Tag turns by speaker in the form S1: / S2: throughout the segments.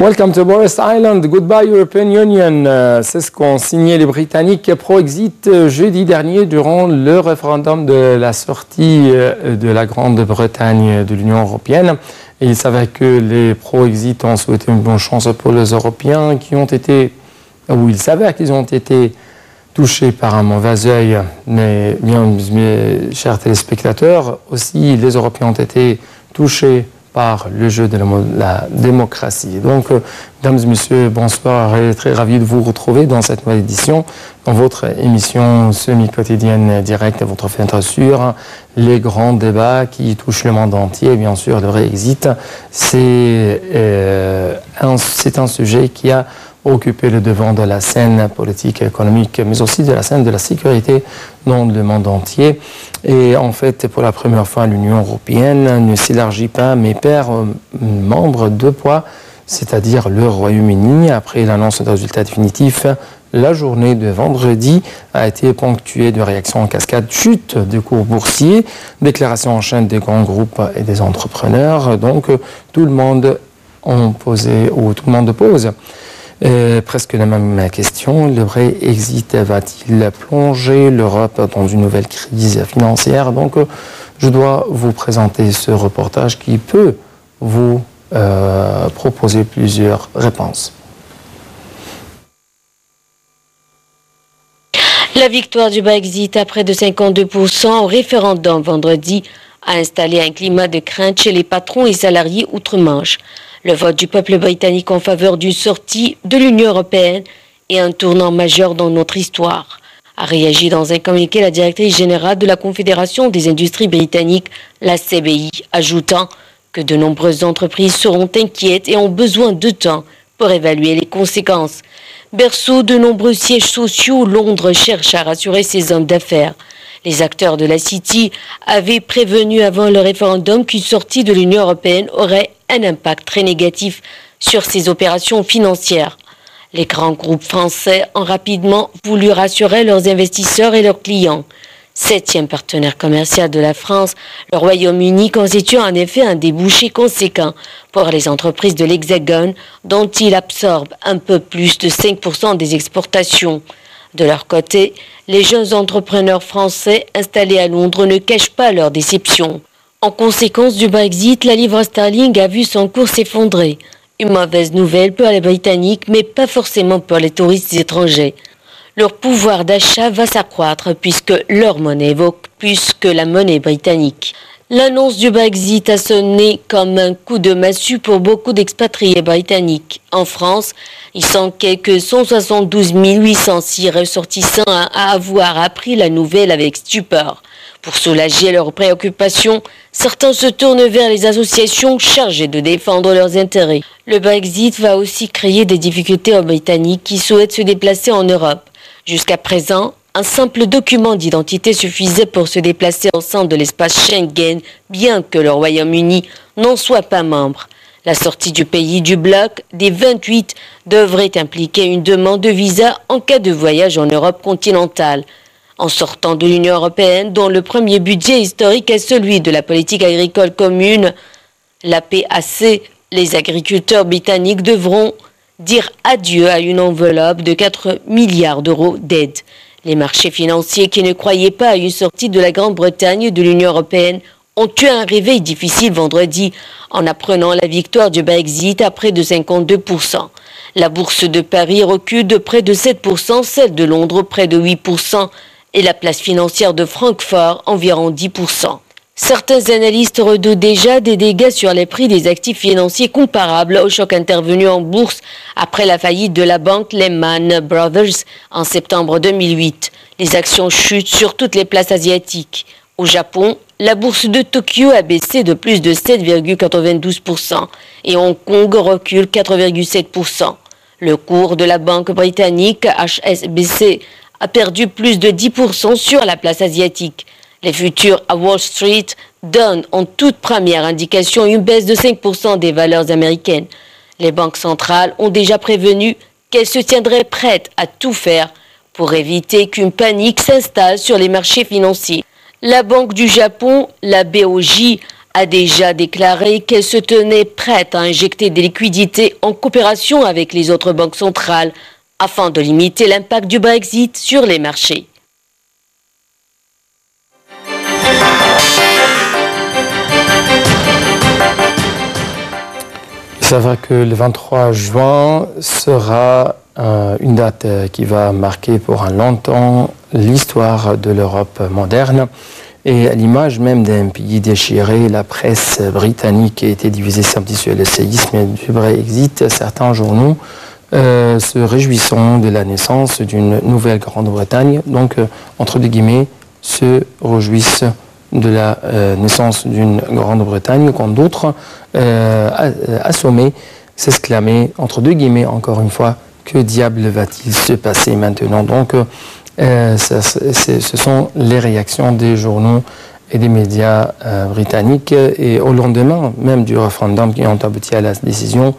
S1: Welcome to Boris Island. Goodbye European Union. C'est ce qu'ont signé les Britanniques pro-Exit jeudi dernier durant le référendum de la sortie de la Grande-Bretagne de l'Union européenne. Et il s'avère que les pro-Exit ont souhaité une bonne chance pour les Européens qui ont été, ou il s'avère qu'ils ont été touchés par un mauvais œil. Mais bien, mes chers téléspectateurs, aussi les Européens ont été touchés par le jeu de la démocratie. Donc, mesdames et messieurs, bonsoir. Je suis très ravi de vous retrouver dans cette nouvelle édition, dans votre émission semi-quotidienne directe, votre fenêtre sur les grands débats qui touchent le monde entier. Bien sûr, le Brexit, c'est un sujet qui a occupé le devant de la scène politique et économique, mais aussi de la scène de la sécurité dans le monde entier. Et en fait, pour la première fois, l'Union européenne ne s'élargit pas, mais perd membre de poids, c'est-à-dire le Royaume-Uni. Après l'annonce de résultats définitifs, la journée de vendredi a été ponctuée de réactions en cascade, chute des cours boursiers, déclarations en chaîne des grands groupes et des entrepreneurs. Donc, tout le monde pose presque la même question. Le Brexit va-t-il plonger l'Europe dans une nouvelle crise financière? Donc, je dois vous présenter ce reportage qui peut vous proposer plusieurs réponses.
S2: La victoire du Brexit à près de 52% au référendum vendredi a installé un climat de crainte chez les patrons et salariés outre-Manche. Le vote du peuple britannique en faveur d'une sortie de l'Union européenne est un tournant majeur dans notre histoire, a réagi dans un communiqué la directrice générale de la Confédération des industries britanniques, la CBI, ajoutant que de nombreuses entreprises seront inquiètes et ont besoin de temps pour évaluer les conséquences. Berceau de nombreux sièges sociaux, Londres cherche à rassurer ses hommes d'affaires. Les acteurs de la City avaient prévenu avant le référendum qu'une sortie de l'Union européenne aurait un impact très négatif sur ses opérations financières. Les grands groupes français ont rapidement voulu rassurer leurs investisseurs et leurs clients. 7e partenaire commercial de la France, le Royaume-Uni constitue en effet un débouché conséquent pour les entreprises de l'Hexagone, dont il absorbe un peu plus de 5% des exportations. De leur côté, les jeunes entrepreneurs français installés à Londres ne cachent pas leur déception. En conséquence du Brexit, la livre sterling a vu son cours s'effondrer. Une mauvaise nouvelle pour les Britanniques, mais pas forcément pour les touristes étrangers. Leur pouvoir d'achat va s'accroître puisque leur monnaie vaut plus que la monnaie britannique. L'annonce du Brexit a sonné comme un coup de massue pour beaucoup d'expatriés britanniques. En France, ils sont quelques 172 806 ressortissants à avoir appris la nouvelle avec stupeur. Pour soulager leurs préoccupations, certains se tournent vers les associations chargées de défendre leurs intérêts. Le Brexit va aussi créer des difficultés aux Britanniques qui souhaitent se déplacer en Europe. Jusqu'à présent, un simple document d'identité suffisait pour se déplacer au sein de l'espace Schengen, bien que le Royaume-Uni n'en soit pas membre. La sortie du pays du bloc des 28 devrait impliquer une demande de visa en cas de voyage en Europe continentale. En sortant de l'Union européenne, dont le premier budget historique est celui de la politique agricole commune, la PAC, les agriculteurs britanniques devront dire adieu à une enveloppe de 4 milliards d'euros d'aide. Les marchés financiers qui ne croyaient pas à une sortie de la Grande-Bretagne de l'Union européenne ont eu un réveil difficile vendredi en apprenant la victoire du Brexit à près de 52%. La bourse de Paris recule de près de 7%, celle de Londres près de 8% et la place financière de Francfort environ 10%. Certains analystes redoutent déjà des dégâts sur les prix des actifs financiers comparables au choc intervenu en bourse après la faillite de la banque Lehman Brothers en septembre 2008. Les actions chutent sur toutes les places asiatiques. Au Japon, la bourse de Tokyo a baissé de plus de 7,92% et Hong Kong recule 4,7%. Le cours de la banque britannique HSBC a perdu plus de 10% sur la place asiatique. Les futurs à Wall Street donnent en toute première indication une baisse de 5% des valeurs américaines. Les banques centrales ont déjà prévenu qu'elles se tiendraient prêtes à tout faire pour éviter qu'une panique s'installe sur les marchés financiers. La Banque du Japon, la BOJ, a déjà déclaré qu'elle se tenait prête à injecter des liquidités en coopération avec les autres banques centrales afin de limiter l'impact du Brexit sur les marchés.
S1: C'est vrai que le 23 juin sera une date qui va marquer pour un longtemps l'histoire de l'Europe moderne. Et à l'image même d'un pays déchiré, la presse britannique a été divisée samedi sur le séisme du Brexit. Certains journaux se réjouissant de la naissance d'une nouvelle Grande-Bretagne, donc entre guillemets, se réjouissent de la naissance d'une Grande-Bretagne, quand d'autres assommés s'exclamaient, entre deux guillemets, encore une fois, que diable va-t-il se passer maintenant? Donc, ce sont les réactions des journaux et des médias britanniques. Et au lendemain même du référendum qui ont abouti à la décision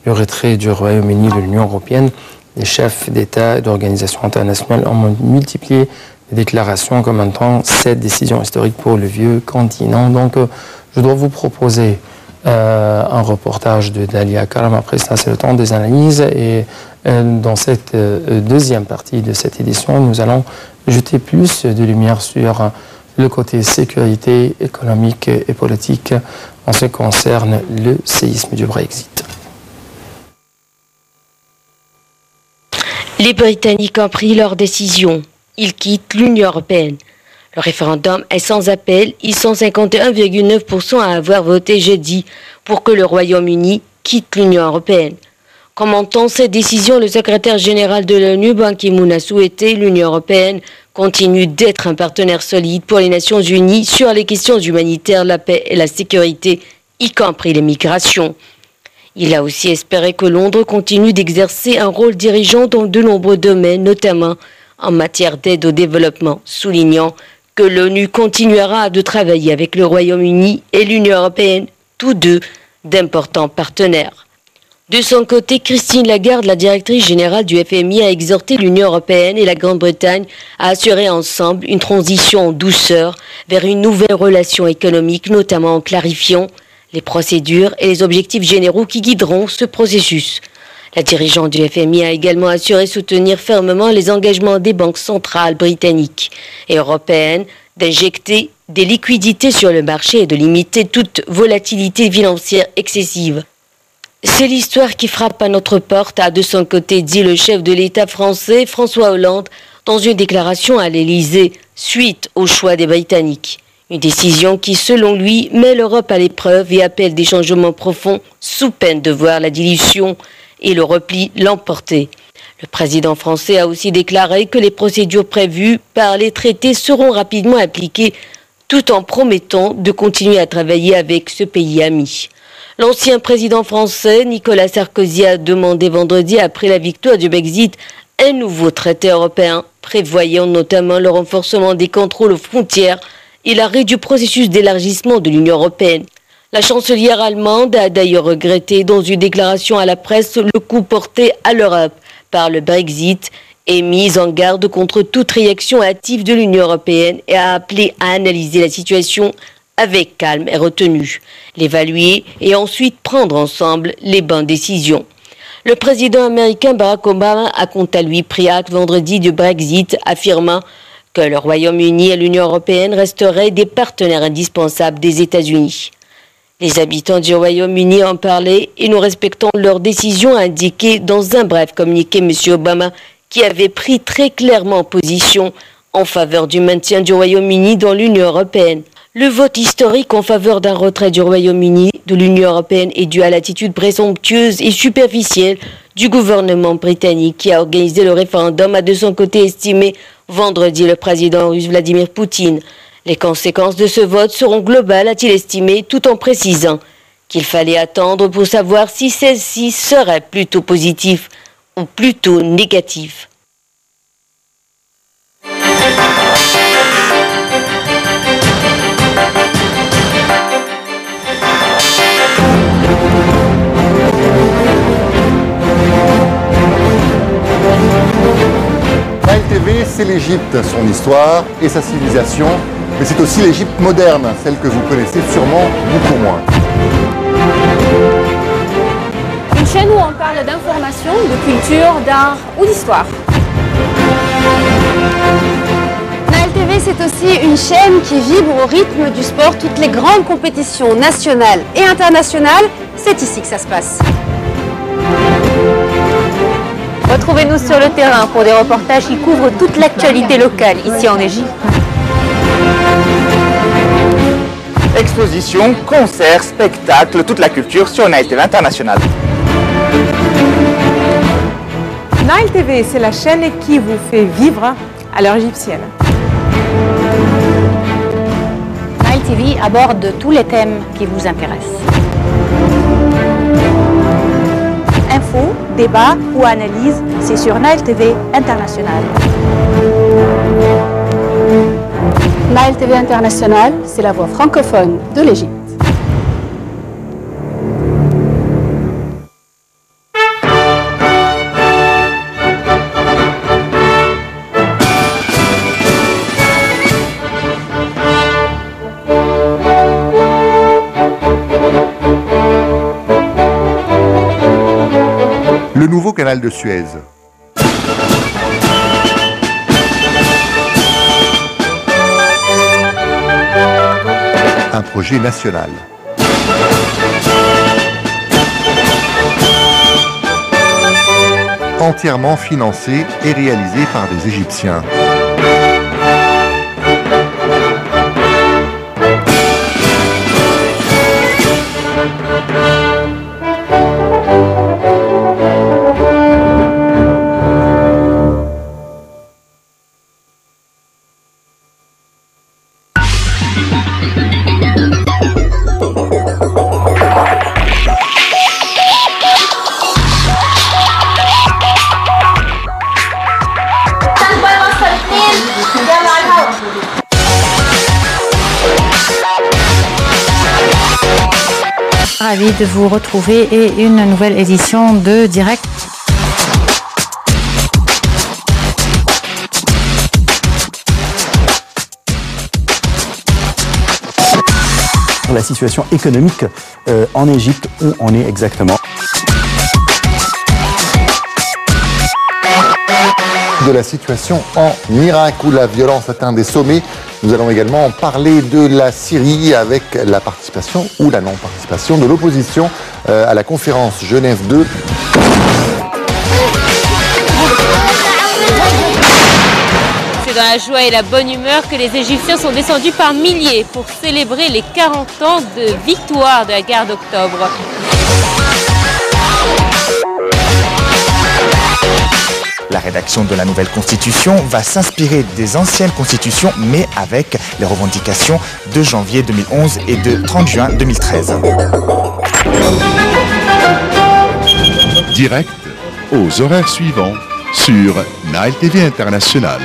S1: du retrait du Royaume-Uni de l'Union européenne, les chefs d'État et d'organisations internationales ont multiplié les déclarations commentant cette décision historique pour le vieux continent. Donc, je dois vous proposer un reportage de Dalia Karam. Après ça, c'est le temps des analyses. Et dans cette deuxième partie de cette édition, nous allons jeter plus de lumière sur le côté sécurité économique et politique en ce qui concerne le séisme du Brexit.
S2: Les Britanniques ont pris leur décision. Ils quittent l'Union européenne. Le référendum est sans appel. Ils sont 51,9% à avoir voté jeudi pour que le Royaume-Uni quitte l'Union européenne. Commentant cette décision, le secrétaire général de l'ONU, Ban Ki-moon, a souhaité l'Union européenne continue d'être un partenaire solide pour les Nations unies sur les questions humanitaires, la paix et la sécurité, y compris les migrations. Il a aussi espéré que Londres continue d'exercer un rôle dirigeant dans de nombreux domaines, notamment en matière d'aide au développement, soulignant que l'ONU continuera de travailler avec le Royaume-Uni et l'Union européenne, tous deux d'importants partenaires. De son côté, Christine Lagarde, la directrice générale du FMI, a exhorté l'Union européenne et la Grande-Bretagne à assurer ensemble une transition en douceur vers une nouvelle relation économique, notamment en clarifiant les procédures et les objectifs généraux qui guideront ce processus. La dirigeante du FMI a également assuré soutenir fermement les engagements des banques centrales britanniques et européennes d'injecter des liquidités sur le marché et de limiter toute volatilité financière excessive. C'est l'histoire qui frappe à notre porte, a de son côté dit le chef de l'État français François Hollande dans une déclaration à l'Élysée suite au choix des Britanniques. Une décision qui, selon lui, met l'Europe à l'épreuve et appelle des changements profonds sous peine de voir la dilution et le repli l'emporter. Le président français a aussi déclaré que les procédures prévues par les traités seront rapidement appliquées tout en promettant de continuer à travailler avec ce pays ami. L'ancien président français Nicolas Sarkozy a demandé vendredi, après la victoire du Brexit, un nouveau traité européen prévoyant notamment le renforcement des contrôles aux frontières et l'arrêt du processus d'élargissement de l'Union européenne. La chancelière allemande a d'ailleurs regretté dans une déclaration à la presse le coup porté à l'Europe par le Brexit et mise en garde contre toute réaction hâtive de l'Union européenne et a appelé à analyser la situation avec calme et retenue, l'évaluer et ensuite prendre ensemble les bonnes décisions. Le président américain Barack Obama a quant à lui pris acte vendredi du Brexit, affirmant que le Royaume-Uni et l'Union européenne resteraient des partenaires indispensables des États-Unis. Les habitants du Royaume-Uni en parlaient et nous respectons leur décision, a indiqué dans un bref communiqué M. Obama, qui avait pris très clairement position en faveur du maintien du Royaume-Uni dans l'Union européenne. Le vote historique en faveur d'un retrait du Royaume-Uni de l'Union européenne est dû à l'attitude présomptueuse et superficielle du gouvernement britannique qui a organisé le référendum, a de son côté estimé vendredi le président russe Vladimir Poutine. Les conséquences de ce vote seront globales, a-t-il estimé, tout en précisant qu'il fallait attendre pour savoir si celle-ci serait plutôt positive ou plutôt négative.
S3: LTV, c'est l'Égypte, son histoire et sa civilisation, Mais c'est aussi l'Égypte moderne, celle que vous connaissez sûrement beaucoup moins.
S4: Une chaîne où on parle d'information, de culture, d'art ou d'histoire.
S5: Nile TV, c'est aussi une chaîne qui vibre au rythme du sport. Toutes les grandes compétitions nationales et internationales, c'est ici que ça se passe.
S4: Retrouvez-nous sur le terrain pour des reportages qui couvrent toute l'actualité locale ici en Égypte.
S6: Expositions, concerts, spectacles, toute la culture sur Nile TV International.
S7: Nile TV, c'est la chaîne qui vous fait vivre à l'heure égyptienne.
S4: Nile TV aborde tous les thèmes qui vous intéressent. Infos, débats ou analyses, c'est sur Nile TV International.
S5: Nile TV International, c'est la voix francophone de l'Égypte.
S3: Le nouveau canal de Suez. Un projet national. Entièrement financé et réalisé par des Égyptiens.
S8: Ravi de vous retrouver et une nouvelle édition de Direct.
S9: La situation économique en Égypte, où on est exactement.
S3: De la situation en Irak où la violence atteint des sommets. Nous allons également parler de la Syrie avec la participation ou la non-participation de l'opposition à la conférence Genève 2.
S2: C'est dans la joie et la bonne humeur que les Égyptiens sont descendus par milliers pour célébrer les 40 ans de victoire de la guerre d'octobre.
S6: La rédaction de la nouvelle constitution va s'inspirer des anciennes constitutions, mais avec les revendications de janvier 2011 et de 30 juin 2013.
S10: Direct aux horaires suivants sur Nile TV International.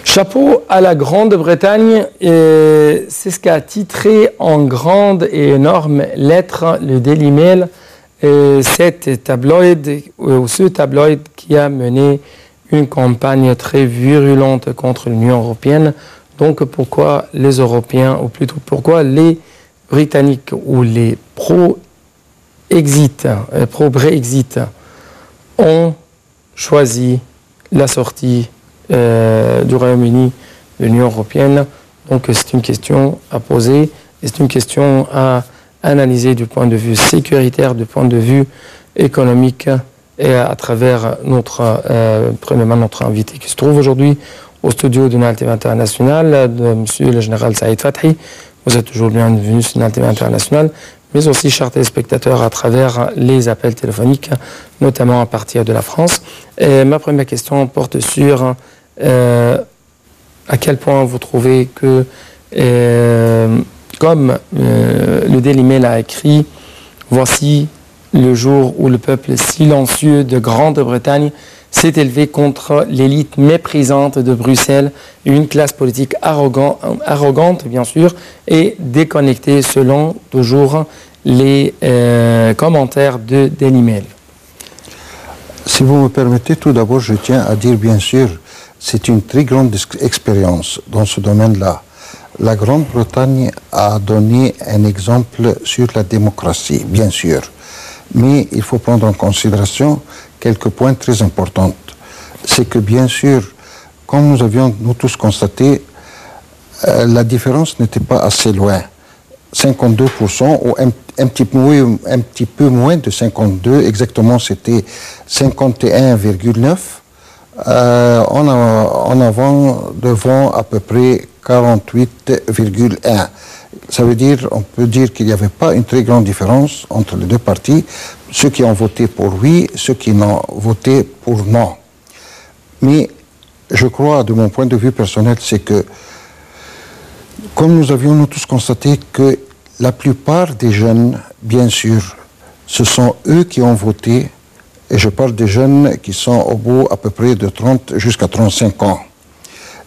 S1: Chapeau à la Grande-Bretagne, c'est ce qu'a titré en grandes et énormes lettres le Daily Mail, ce tabloïd qui a mené une campagne très virulente contre l'Union européenne. Donc pourquoi les Européens, ou plutôt pourquoi les Britanniques ou les pro-Brexit ont choisi la sortie du Royaume-Uni de l'Union européenne. Donc c'est une question à poser et c'est une question à analyser du point de vue sécuritaire, du point de vue économique et à travers premièrement notre invité qui se trouve aujourd'hui au studio de Nile TV International, de Monsieur le général Saïd Fathi. Vous êtes toujours bienvenue sur Nile TV International, mais aussi chers téléspectateurs à travers les appels téléphoniques, notamment à partir de la France. Et ma première question porte sur à quel point vous trouvez que, comme le Daily Mail a écrit, voici le jour où le peuple silencieux de Grande-Bretagne s'est élevé contre l'élite méprisante de Bruxelles, une classe politique arrogante, bien sûr, et déconnectée selon toujours les commentaires de Daily Mail.
S11: Si vous me permettez, tout d'abord, je tiens à dire, bien sûr, c'est une très grande expérience dans ce domaine-là. La Grande-Bretagne a donné un exemple sur la démocratie, bien sûr. Mais il faut prendre en considération quelques points très importants. C'est que, bien sûr, comme nous avions nous tous constaté, la différence n'était pas assez loin. 52% ou un petit peu moins de 52, exactement c'était 51,9, en avant devant à peu près 48,1. Ça veut dire, on peut dire qu'il n'y avait pas une très grande différence entre les deux partis, ceux qui ont voté pour oui, ceux qui ont voté pour non. Mais je crois, de mon point de vue personnel, c'est que, comme nous avions nous tous constaté que la plupart des jeunes, bien sûr, ce sont eux qui ont voté, et je parle des jeunes qui sont au bout à peu près de 30 jusqu'à 35 ans.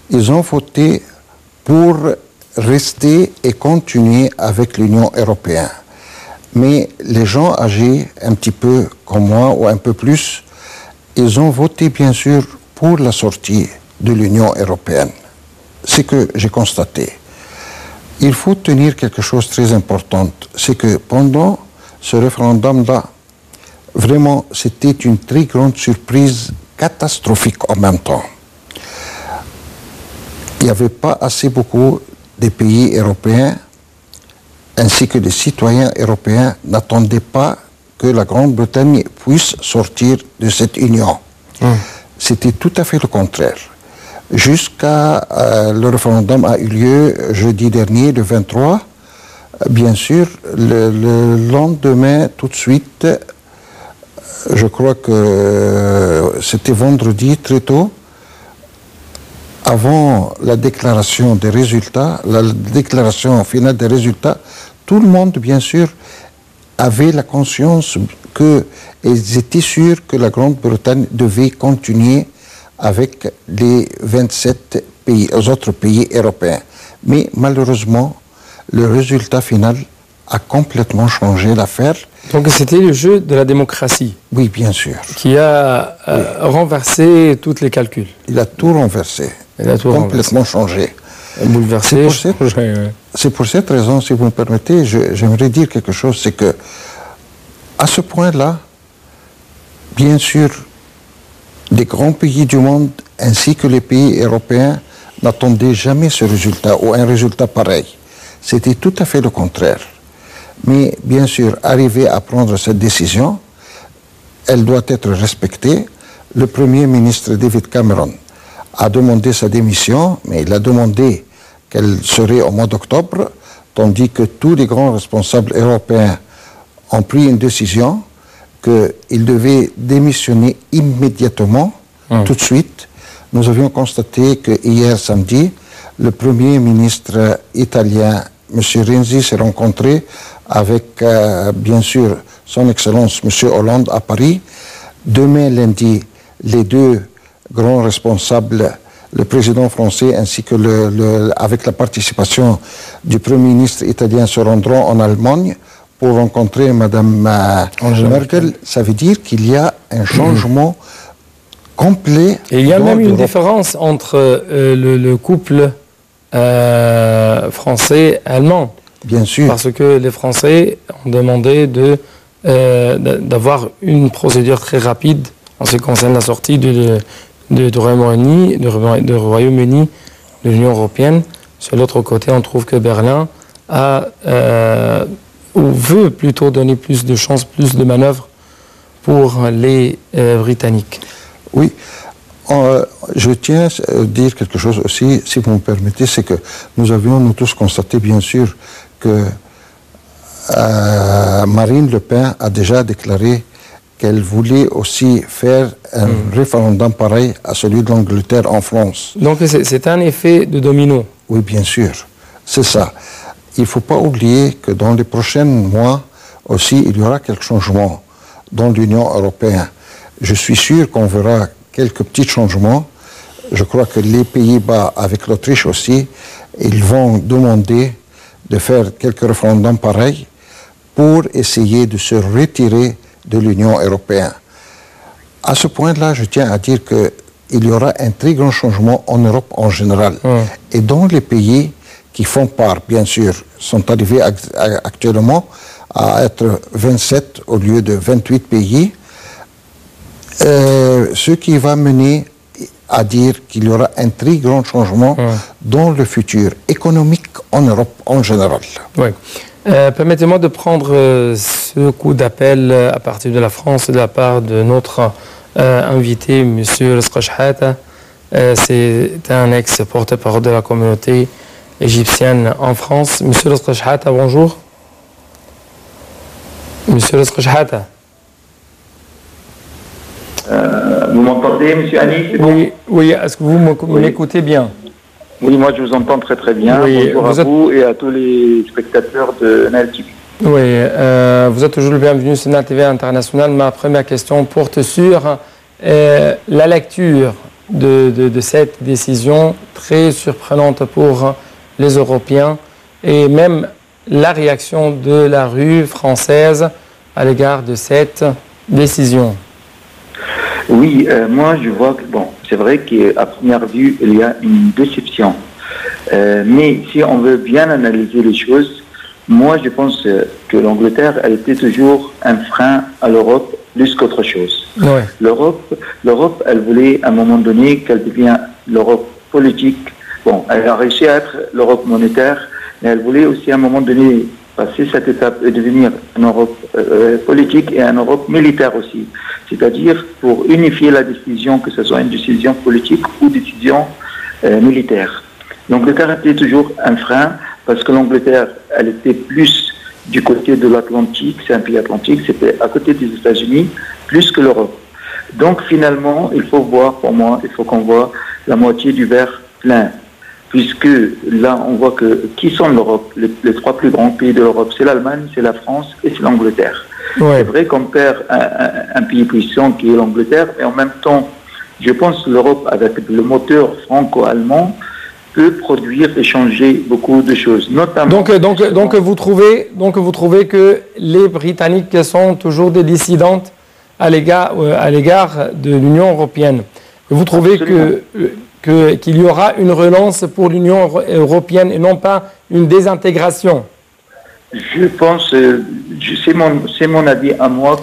S11: Ils ont voté pour rester et continuer avec l'Union européenne. Mais les gens âgés, un petit peu comme moi ou un peu plus, ils ont voté bien sûr pour la sortie de l'Union européenne. C'est que j'ai constaté. Il faut tenir quelque chose de très important, c'est que pendant ce référendum-là, vraiment, c'était une très grande surprise catastrophique en même temps. Il n'y avait pas assez beaucoup des pays européens, ainsi que les citoyens européens n'attendaient pas que la Grande-Bretagne puisse sortir de cette union. C'était tout à fait le contraire. Jusqu'à le référendum a eu lieu jeudi dernier, le 23. Bien sûr, le lendemain, tout de suite, je crois que c'était vendredi très tôt, avant la déclaration des résultats, la déclaration finale des résultats, tout le monde, bien sûr, avait la conscience qu'ils étaient sûrs que la Grande-Bretagne devait continuer avec les 27 pays, les autres pays européens. Mais malheureusement, le résultat final a complètement changé l'affaire.
S1: Donc c'était le jeu de la démocratie.
S11: Oui, bien sûr.
S1: Qui a renversé tous les calculs.
S11: Il a tout renversé.
S1: Il a tout
S11: complètement changé.
S1: Bouleversé.
S11: C'est pour cette raison, si vous me permettez, j'aimerais dire quelque chose, c'est que à ce point-là, bien sûr, les grands pays du monde ainsi que les pays européens n'attendaient jamais ce résultat ou un résultat pareil. C'était tout à fait le contraire. Mais bien sûr, arriver à prendre cette décision, elle doit être respectée. Le Premier ministre David Cameron a demandé sa démission, mais il a demandé qu'elle serait au mois d'octobre, tandis que tous les grands responsables européens ont pris une décision qu'il devait démissionner immédiatement, tout de suite. Nous avions constaté que hier samedi, le Premier ministre italien, M. Renzi, s'est rencontré avec, bien sûr, son Excellence, M. Hollande, à Paris. Demain, lundi, les deux grands responsables, le président français ainsi que avec la participation du Premier ministre italien, se rendront en Allemagne pour rencontrer Mme Merkel. Ça veut dire qu'il y a un changement complet.
S1: Et il y a même une différence entre le couple français-allemand.
S11: Bien sûr.
S1: Parce que les Français ont demandé d'avoir une procédure très rapide en ce qui concerne la sortie du Royaume-Uni de l'Union européenne. Sur l'autre côté, on trouve que Berlin veut plutôt donner plus de chances, plus de manœuvres pour les Britanniques.
S11: Oui. Je tiens à dire quelque chose aussi, si vous me permettez, c'est que nous avions nous tous constaté, bien sûr, que Marine Le Pen a déjà déclaré qu'elle voulait aussi faire un référendum pareil à celui de l'Angleterre en France.
S1: Donc c'est un effet de domino.
S11: Oui, bien sûr, c'est ça. Il ne faut pas oublier que dans les prochains mois aussi, il y aura quelques changements dans l'Union européenne. Je suis sûr qu'on verra quelques petits changements. Je crois que les Pays-Bas, avec l'Autriche aussi, ils vont demander de faire quelques référendums pareils pour essayer de se retirer de l'Union européenne. À ce point-là, je tiens à dire qu'il y aura un très grand changement en Europe en général. Et dans les pays qui font part, bien sûr, sont arrivés actuellement à être 27 au lieu de 28 pays, ce qui va mener à dire qu'il y aura un très grand changement dans le futur économique en Europe en général.
S1: Oui. Permettez-moi de prendre ce coup d'appel à partir de la France de la part de notre invité, M. Rizk Chehata. C'est un ex-porte-parole de la communauté égyptienne en France. M. Rizk Chehata, bonjour. M. Rizk Chehata.
S12: Vous m'entendez, M. Anis?
S1: Oui, oui. Est-ce que vous m'écoutez bien?
S12: Oui, moi je vous entends très très bien.
S1: Oui,
S12: bonjour à vous et à tous les spectateurs de Nile TV.
S1: Oui, vous êtes toujours le bienvenu sur Nile TV International. Ma première question porte sur la lecture de cette décision très surprenante pour les Européens et même la réaction de la rue française à l'égard de cette décision.
S12: Oui, moi je vois que, bon, c'est vrai qu'à première vue, il y a une déception. Mais si on veut bien analyser les choses, moi je pense que l'Angleterre a été toujours un frein à l'Europe plus qu'autre chose.
S1: Ouais.
S12: L'Europe, elle voulait à un moment donné qu'elle devienne l'Europe politique. Bon, elle a réussi à être l'Europe monétaire, mais elle voulait aussi à un moment donné passer cette étape et devenir une Europe politique et une Europe militaire aussi. C'est-à-dire pour unifier la décision, que ce soit une décision politique ou décision militaire. L'Angleterre était toujours un frein parce que l'Angleterre, elle était plus du côté de l'Atlantique, c'est un pays atlantique, c'était à côté des États-Unis, plus que l'Europe. Donc finalement, il faut voir, pour moi, il faut qu'on voit la moitié du verre plein. Puisque là, on voit que qui sont l'Europe, les trois plus grands pays de l'Europe, c'est l'Allemagne, c'est la France et c'est l'Angleterre. Ouais. C'est vrai qu'on perd un pays puissant qui est l'Angleterre, et en même temps, je pense que l'Europe, avec le moteur franco-allemand, peut produire et changer beaucoup de choses, notamment...
S1: Donc vous trouvez que les Britanniques sont toujours des dissidentes à l'égard de l'Union européenne. Vous trouvez qu'il y aura une relance pour l'Union européenne et non pas une désintégration?
S12: Je pense, c'est mon avis à moi,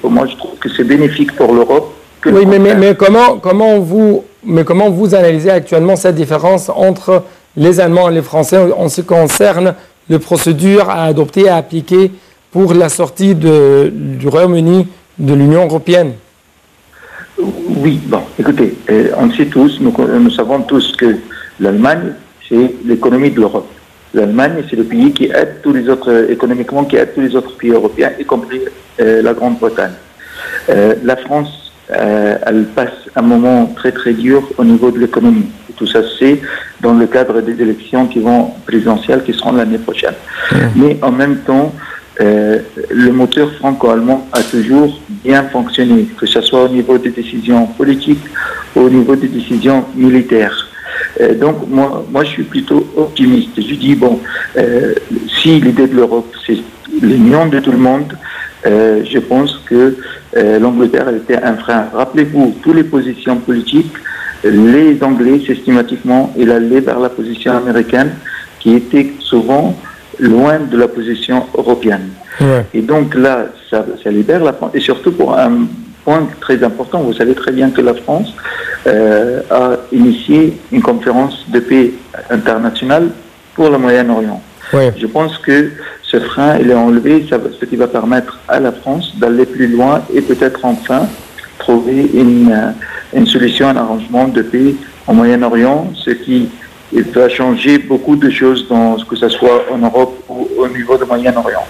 S12: pour moi je trouve que c'est bénéfique pour l'Europe.
S1: Oui, mais comment vous analysez actuellement cette différence entre les Allemands et les Français en ce qui concerne les procédures à adopter et à appliquer pour la sortie du Royaume-Uni de l'Union européenne?
S12: Oui, bon, écoutez, on sait tous, nous savons tous que l'Allemagne, c'est l'économie de l'Europe. L'Allemagne, c'est le pays qui aide tous les autres, économiquement, qui aide tous les autres pays européens, y compris la Grande-Bretagne. La France, elle passe un moment très très dur au niveau de l'économie. Tout ça, c'est dans le cadre des élections présidentielles qui seront l'année prochaine. Mais en même temps, le moteur franco-allemand a toujours bien fonctionné, que ce soit au niveau des décisions politiques ou au niveau des décisions militaires. Donc moi je suis plutôt optimiste. Je dis, bon, si l'idée de l'Europe, c'est l'union de tout le monde, je pense que l'Angleterre était un frein. Rappelez-vous, toutes les positions politiques, les Anglais, systématiquement, ils allaient vers la position américaine, qui était souvent loin de la position européenne. Ouais. Et donc là, ça libère la France. Et surtout pour un point très important, vous savez très bien que la France a initié une conférence de paix internationale pour le Moyen-Orient. Ouais. Je pense que ce frein il est enlevé, ce qui va permettre à la France d'aller plus loin et peut-être enfin trouver une solution, un arrangement de paix au Moyen-Orient, ce qui va changer beaucoup de choses, que ce soit en Europe ou au niveau du Moyen-Orient.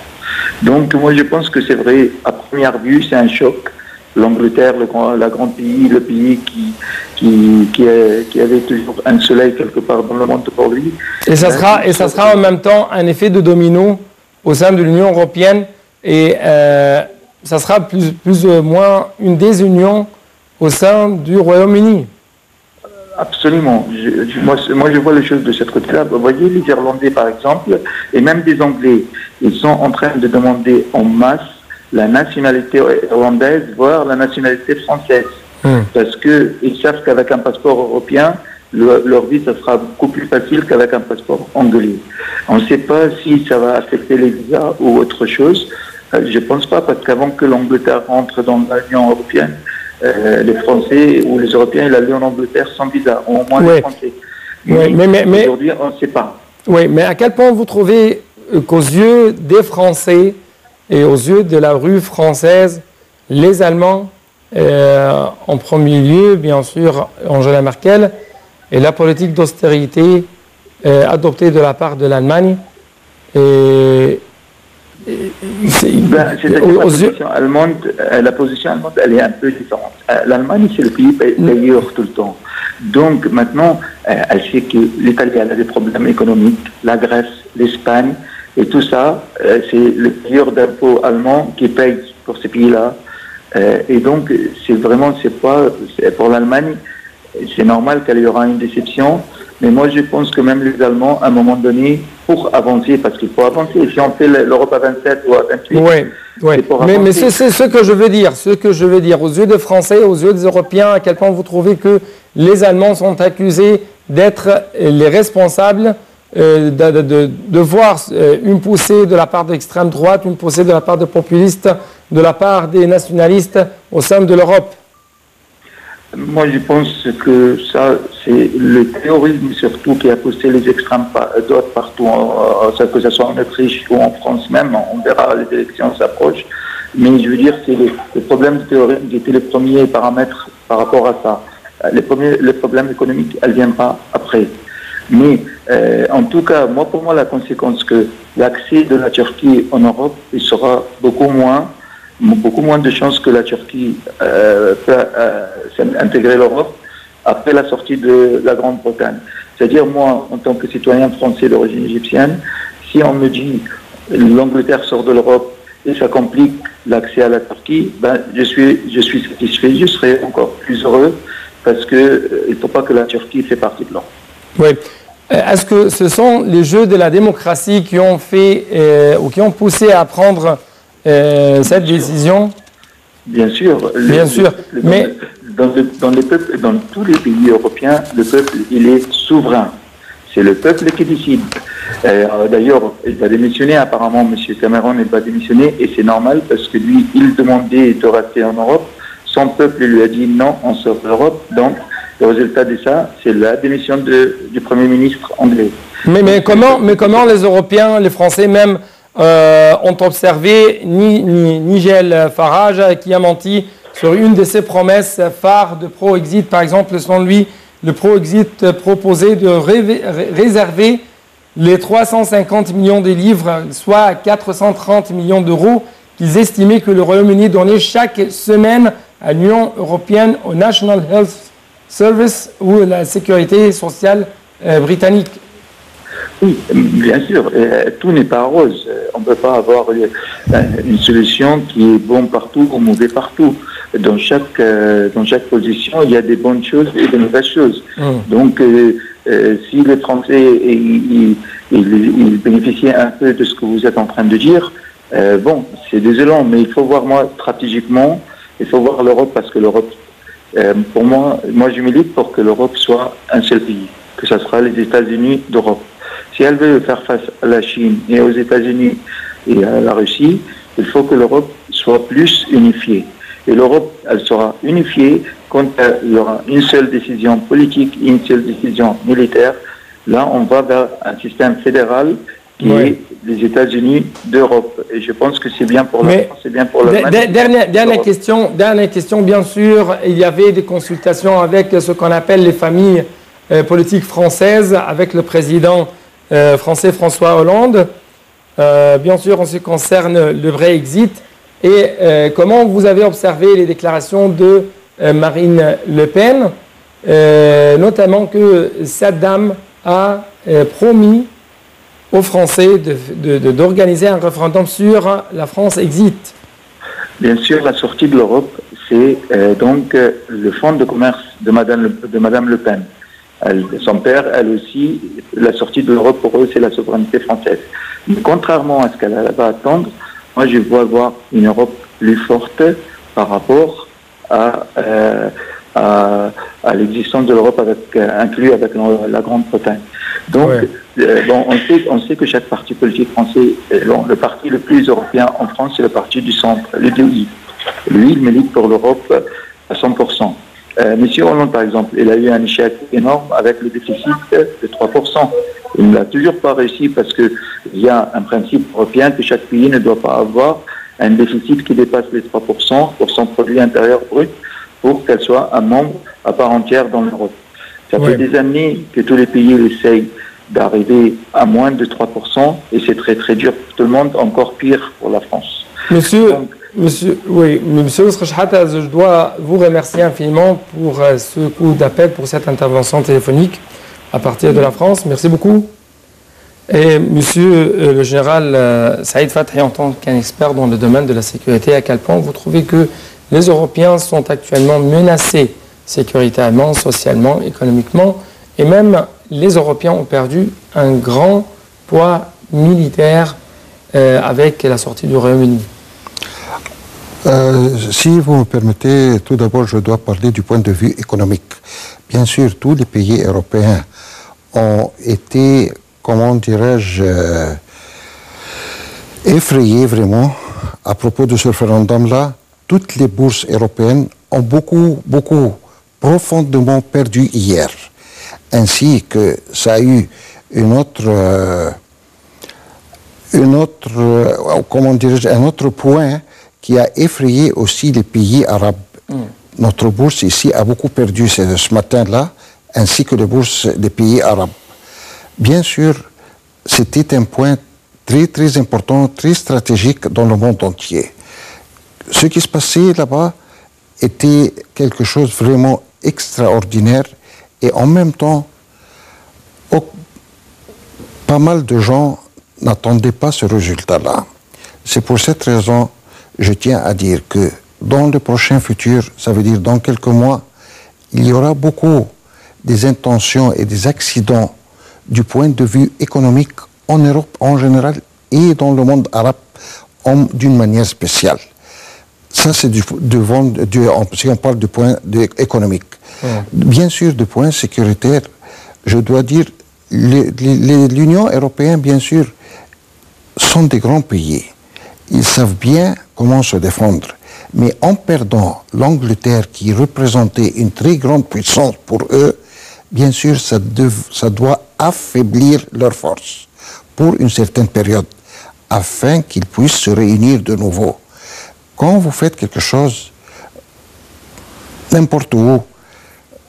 S12: Donc moi je pense que c'est vrai, à première vue c'est un choc. L'Angleterre, le grand pays, le pays qui avait toujours un soleil quelque part dans le monde pour lui.
S1: Et ça sera en même temps un effet de domino au sein de l'Union européenne et ça sera plus ou moins une désunion au sein du Royaume-Uni.
S12: Absolument. Moi, je vois les choses de cette côté-là. Vous voyez, les Irlandais, par exemple, et même des Anglais, ils sont en train de demander en masse la nationalité irlandaise, voire la nationalité française. Parce qu'ils savent qu'avec un passeport européen, leur vie, ça sera beaucoup plus facile qu'avec un passeport anglais. On ne sait pas si ça va affecter les visas ou autre chose. Je ne pense pas, parce qu'avant que l'Angleterre rentre dans l'Union européenne, les Français ou les Européens, ils allaient en Angleterre sans visa, au moins les Français. Mais aujourd'hui, on ne sait pas.
S1: Oui, mais à quel point vous trouvez qu'aux yeux des Français et aux yeux de la rue française, les Allemands, en premier lieu, bien sûr, Angela Merkel, et la politique d'austérité adoptée de la part de l'Allemagne,
S12: la position allemande, elle est un peu différente. L'Allemagne, c'est le pays payeur tout le temps. Donc maintenant, elle sait que l'Italie a des problèmes économiques, la Grèce, l'Espagne, et tout ça, c'est le payeur d'impôts allemand qui paye pour ces pays-là. Et donc, pour l'Allemagne, c'est normal qu'il y aura une déception. Mais moi, je pense que même les Allemands, à un moment donné, pour avancer, parce qu'il faut avancer. Si on fait l'Europe à 27 ou à 28, c'est pour avancer.
S1: Mais c'est ce que je veux dire. Ce que je veux dire, aux yeux des Français, aux yeux des Européens, à quel point vous trouvez que les Allemands sont accusés d'être les responsables de voir une poussée de la part de l'extrême droite, une poussée de la part des populistes, de la part des nationalistes au sein de l'Europe.
S12: Moi, je pense que ça, c'est le terrorisme surtout qui a poussé les extrêmes droites partout, que ce soit en Autriche ou en France même. On verra, les élections s'approchent. Mais je veux dire, c'est le problème du terrorisme qui était le premier paramètre par rapport à ça. Les problèmes économiques, elles ne viennent pas après. Mais en tout cas, pour moi, la conséquence que l'accès de la Turquie en Europe, il sera beaucoup moins de chances que la Turquie peut intégrer l'Europe après la sortie de la Grande-Bretagne. C'est-à-dire, moi, en tant que citoyen français d'origine égyptienne, si on me dit l'Angleterre sort de l'Europe et ça complique l'accès à la Turquie, je suis satisfait, je serai encore plus heureux parce qu'il ne faut pas que la Turquie fait partie de l'Europe.
S1: Oui. Est-ce que ce sont les jeux de la démocratie qui ont fait ou qui ont poussé à prendre cette décision?
S12: Bien sûr.
S1: Bien sûr. Mais
S12: dans tous les pays européens, le peuple, il est souverain. C'est le peuple qui décide. D'ailleurs, il va démissionner. Apparemment, M. Cameron, il va démissionner. Et c'est normal parce que lui, il demandait de rester en Europe. Son peuple lui a dit non, on sort de l'Europe. Donc, le résultat de ça, c'est la démission du Premier ministre anglais.
S1: Mais comment les Européens, les Français même, ont observé Nigel Farage qui a menti sur une de ses promesses phares de pro-exit. Par exemple, selon lui, le pro-exit proposait de réserver les 350 millions de livres, soit 430 millions d'euros, qu'ils estimaient que le Royaume-Uni donnait chaque semaine à l'Union européenne, au National Health Service ou la sécurité sociale britannique.
S12: Oui, bien sûr, tout n'est pas rose. On ne peut pas avoir une solution qui est bonne partout ou mauvaise partout. Dans chaque position, il y a des bonnes choses et des mauvaises choses. Donc, si les Français ils bénéficient un peu de ce que vous êtes en train de dire, c'est désolant, mais il faut voir, moi, stratégiquement, il faut voir l'Europe parce que l'Europe, pour moi, je milite pour que l'Europe soit un seul pays, que ce sera les États-Unis d'Europe. Si elle veut faire face à la Chine et aux États-Unis et à la Russie, il faut que l'Europe soit plus unifiée. Et l'Europe, elle sera unifiée quand il y aura une seule décision politique, une seule décision militaire. Là, on va vers un système fédéral qui est les États-Unis d'Europe. Et je pense que c'est bien pour la France, c'est bien pour l'Allemagne.
S1: Dernière question, bien sûr, il y avait des consultations avec ce qu'on appelle les familles politiques françaises, avec le président français François Hollande. Bien sûr, en ce qui concerne le Brexit. Et comment vous avez observé les déclarations de Marine Le Pen, notamment que Saddam a promis aux Français d'organiser un référendum sur la France exit?
S12: Bien sûr, la sortie de l'Europe, c'est donc le fonds de commerce de Madame Le Pen. Son père, elle aussi, la sortie de l'Europe pour eux, c'est la souveraineté française. Mais contrairement à ce qu'elle va attendre, moi je vois voir une Europe plus forte par rapport à l'existence de l'Europe inclus avec la Grande-Bretagne. Donc, on sait que chaque parti politique français, le parti le plus européen en France, c'est le parti du centre, le DI. Lui, il milite pour l'Europe à 100%. Monsieur Hollande, par exemple, il a eu un échec énorme avec le déficit de 3%. Il n'a toujours pas réussi parce qu'il y a un principe européen que chaque pays ne doit pas avoir un déficit qui dépasse les 3% pour son produit intérieur brut pour qu'elle soit un membre à part entière dans l'Europe. Ça fait des années que tous les pays essayent d'arriver à moins de 3% et c'est très très dur pour tout le monde, encore pire pour la France.
S1: Monsieur Rachata, je dois vous remercier infiniment pour ce coup d'appel, pour cette intervention téléphonique à partir de la France. Merci beaucoup. Et monsieur le général Saïd Fathy, en tant qu'expert dans le domaine de la sécurité, à quel point vous trouvez que les Européens sont actuellement menacés sécuritairement, socialement, économiquement, et même les Européens ont perdu un grand poids militaire avec la sortie du Royaume-Uni?
S11: Si vous me permettez, tout d'abord, je dois parler du point de vue économique. Bien sûr, tous les pays européens ont été, comment dirais-je, effrayés vraiment à propos de ce référendum-là. Toutes les bourses européennes ont beaucoup profondément perdu hier. Ainsi que ça a eu un autre point qui a effrayé aussi les pays arabes. Notre bourse ici a beaucoup perdu ce matin-là, ainsi que les bourses des pays arabes. Bien sûr, c'était un point très très important, très stratégique dans le monde entier. Ce qui se passait là-bas était quelque chose de vraiment extraordinaire et en même temps, pas mal de gens n'attendaient pas ce résultat-là. C'est pour cette raison je tiens à dire que dans le prochain futur, ça veut dire dans quelques mois, il y aura beaucoup des intentions et des accidents du point de vue économique en Europe en général et dans le monde arabe d'une manière spéciale. Ça, c'est si on parle du point économique. Bien sûr, du point sécuritaire, je dois dire, l'Union européenne, bien sûr, sont des grands pays. Ils savent bien comment se défendre. Mais en perdant l'Angleterre, qui représentait une très grande puissance pour eux, bien sûr, ça doit affaiblir leur force pour une certaine période, afin qu'ils puissent se réunir de nouveau. Quand vous faites quelque chose, n'importe où,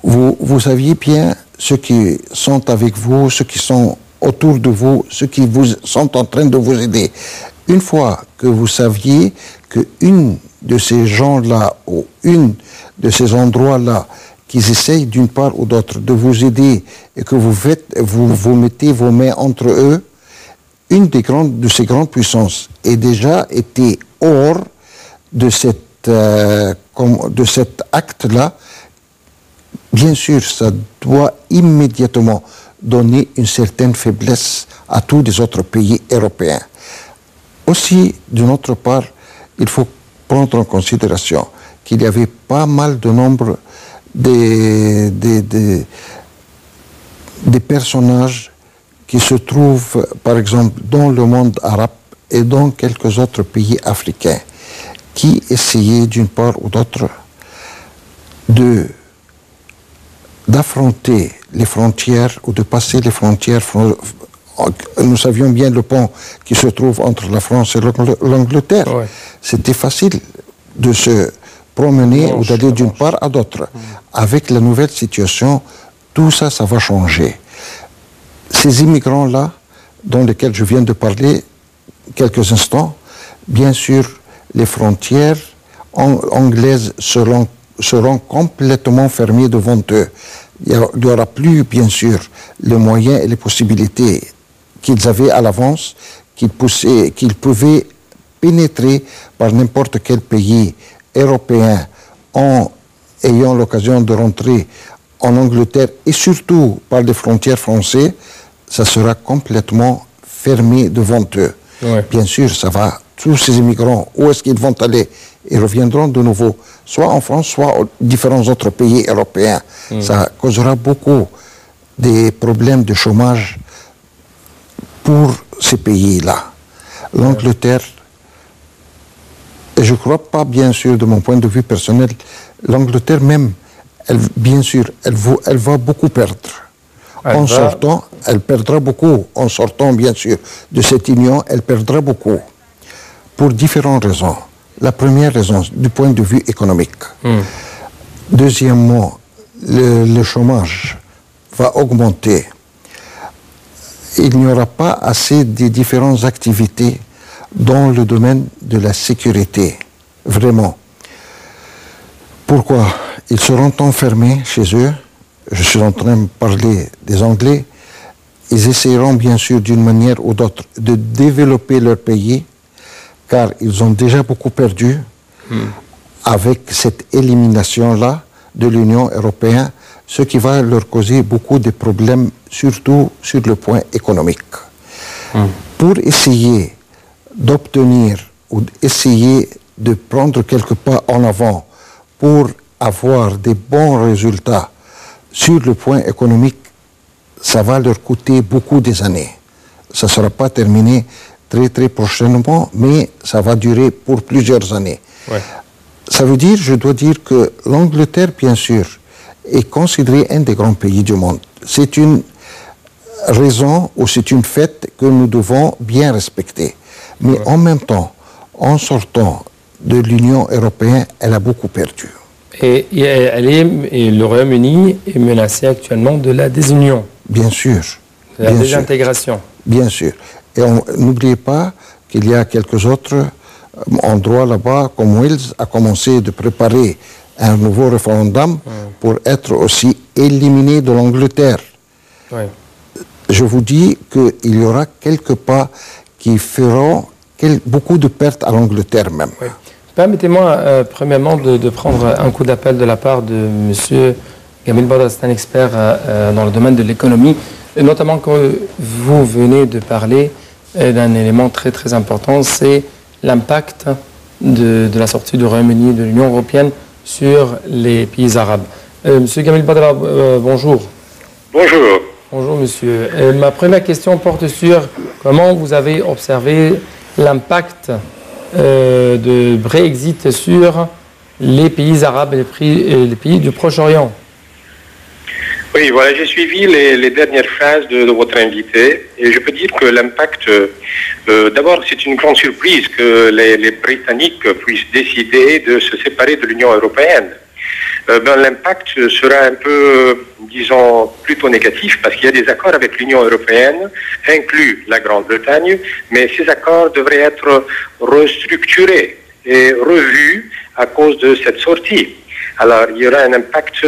S11: vous saviez bien ceux qui sont avec vous, ceux qui sont autour de vous, ceux qui sont en train de vous aider. Une fois que vous saviez qu'une de ces gens-là ou une de ces endroits-là qui essayent d'une part ou d'autre de vous aider et que vous mettez vos mains entre eux, une de ces grandes puissances est déjà été hors de cet acte-là, bien sûr, ça doit immédiatement donner une certaine faiblesse à tous les autres pays européens. Aussi, d'une autre part, il faut prendre en considération qu'il y avait pas mal de nombre des personnages qui se trouvent, par exemple, dans le monde arabe et dans quelques autres pays africains, qui essayaient d'une part ou d'autre d'affronter les frontières ou de passer les frontières nous savions bien le pont qui se trouve entre la France et l'Angleterre. Ouais. C'était facile de se promener ou d'aller d'une part à d'autre. Avec la nouvelle situation, tout ça, ça va changer. Ces immigrants-là, dont lesquels je viens de parler quelques instants, bien sûr, les frontières anglaises seront complètement fermées devant eux. Il n'y aura plus, bien sûr, les moyens et les possibilités qu'ils avaient à l'avance, qu'ils pouvaient pénétrer par n'importe quel pays européen en ayant l'occasion de rentrer en Angleterre et surtout par les frontières françaises, ça sera complètement fermé devant eux. Ouais. Bien sûr, ça va, tous ces immigrants, où est-ce qu'ils vont aller? Ils reviendront de nouveau, soit en France, soit aux différents autres pays européens. Ça causera beaucoup des problèmes de chômage pour ces pays-là. L'Angleterre, et je ne crois pas, bien sûr, de mon point de vue personnel, l'Angleterre même, bien sûr, elle va beaucoup perdre. En sortant, elle perdra beaucoup. En sortant, bien sûr, de cette union, elle perdra beaucoup. Pour différentes raisons. La première raison, du point de vue économique. Deuxièmement, le chômage va augmenter. Il n'y aura pas assez de différentes activités dans le domaine de la sécurité. Vraiment. Pourquoi? Ils seront enfermés chez eux. Je suis en train de parler des Anglais. Ils essaieront bien sûr d'une manière ou d'autre de développer leur pays, car ils ont déjà beaucoup perdu avec cette élimination-là de l'Union européenne, ce qui va leur causer beaucoup de problèmes, surtout sur le point économique. Pour essayer d'obtenir ou essayer de prendre quelques pas en avant pour avoir des bons résultats sur le point économique, ça va leur coûter beaucoup des années. Ça ne sera pas terminé très très prochainement, mais ça va durer pour plusieurs années. Ouais. Ça veut dire, je dois dire que l'Angleterre, bien sûr, est considérée un des grands pays du monde. C'est une raison ou c'est une fête que nous devons bien respecter. Mais en même temps, en sortant de l'Union européenne, elle a beaucoup perdu.
S1: Et le Royaume-Uni est menacé actuellement de la désunion.
S11: Bien sûr.
S1: De la désintégration.
S11: Bien sûr. Et n'oubliez pas qu'il y a quelques autres endroits là-bas, comme Wales, a commencé de préparer un nouveau référendum pour être aussi éliminé de l'Angleterre. Ouais. Je vous dis qu'il y aura quelques pas qui feront beaucoup de pertes à l'Angleterre même. Ouais.
S1: Permettez-moi, premièrement, de prendre un coup d'appel de la part de M. Gamil Badra, c'est un expert dans le domaine de l'économie, et notamment que vous venez de parler d'un élément très très important, c'est l'impact de la sortie du Royaume-Uni et de l'Union européenne sur les pays arabes. Monsieur Gamil Badra, bonjour.
S13: Bonjour.
S1: Bonjour, monsieur. Ma première question porte sur comment vous avez observé l'impact de Brexit sur les pays arabes et les pays du Proche-Orient.
S13: Oui, voilà, j'ai suivi les dernières phrases de votre invité et je peux dire que l'impact, d'abord c'est une grande surprise que les Britanniques puissent décider de se séparer de l'Union européenne. L'impact sera un peu, disons, plutôt négatif parce qu'il y a des accords avec l'Union européenne, inclus la Grande-Bretagne, mais ces accords devraient être restructurés et revus à cause de cette sortie. Alors, il y aura un impact,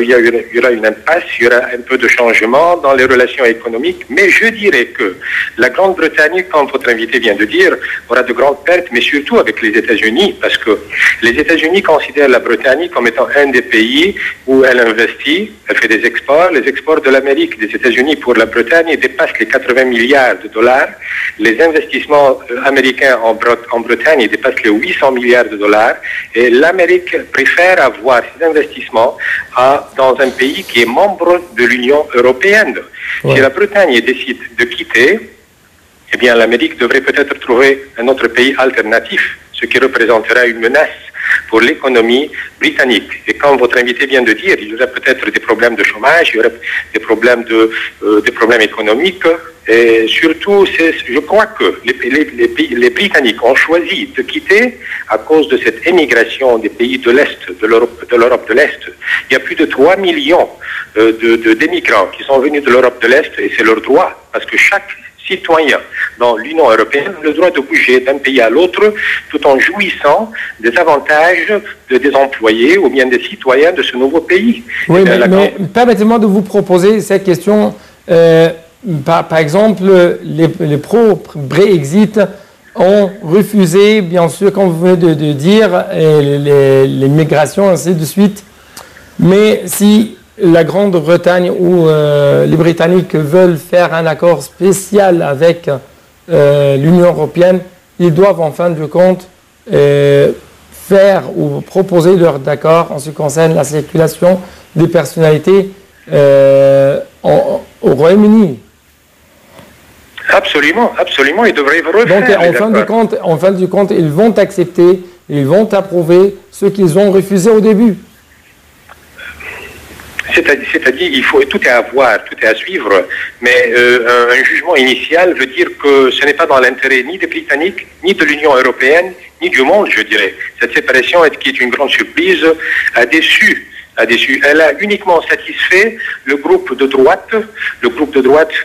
S13: il y aura une impasse, il y aura un peu de changement dans les relations économiques, mais je dirais que la Grande-Bretagne, comme votre invité vient de dire, aura de grandes pertes, mais surtout avec les États-Unis, parce que les États-Unis considèrent la Bretagne comme étant un des pays où elle investit, elle fait des exports. Les exports de l'Amérique, des États-Unis pour la Bretagne dépassent les 80 milliards de dollars. Les investissements américains en Bretagne dépassent les 800 milliards de dollars, et l'Amérique préfère avoir ces investissements dans un pays qui est membre de l'Union européenne. Ouais. Si la Bretagne décide de quitter, eh bien l'Amérique devrait peut-être trouver un autre pays alternatif, ce qui représentera une menace pour l'économie britannique. Et comme votre invité vient de dire, il y aura peut-être des problèmes de chômage, il y aura des problèmes économiques, Et surtout, je crois que les Britanniques ont choisi de quitter à cause de cette émigration des pays de l'Est, de l'Europe de l'Est. Il y a plus de 3 millions d'émigrants qui sont venus de l'Europe de l'Est, et c'est leur droit, parce que chaque citoyen dans l'Union européenne a le droit de bouger d'un pays à l'autre tout en jouissant des avantages des employés ou bien des citoyens de ce nouveau pays.
S1: Oui, mais permettez-moi de vous proposer cette question. Par exemple, les pro-Brexit ont refusé, bien sûr, comme vous venez de dire, les migrations, ainsi de suite. Mais si la Grande-Bretagne ou les Britanniques veulent faire un accord spécial avec l'Union européenne, ils doivent en fin de compte faire ou proposer leur accord en ce qui concerne la circulation des personnalités au Royaume-Uni.
S13: Absolument, absolument, ils devraient refaire.
S1: Donc en fin de compte, ils vont accepter, ils vont approuver ce qu'ils ont refusé au début.
S13: C'est-à-dire, tout est à voir, tout est à suivre, mais un jugement initial veut dire que ce n'est pas dans l'intérêt ni des Britanniques, ni de l'Union européenne, ni du monde, je dirais. Cette séparation, qui est une grande surprise, a déçu. Elle a uniquement satisfait le groupe de droite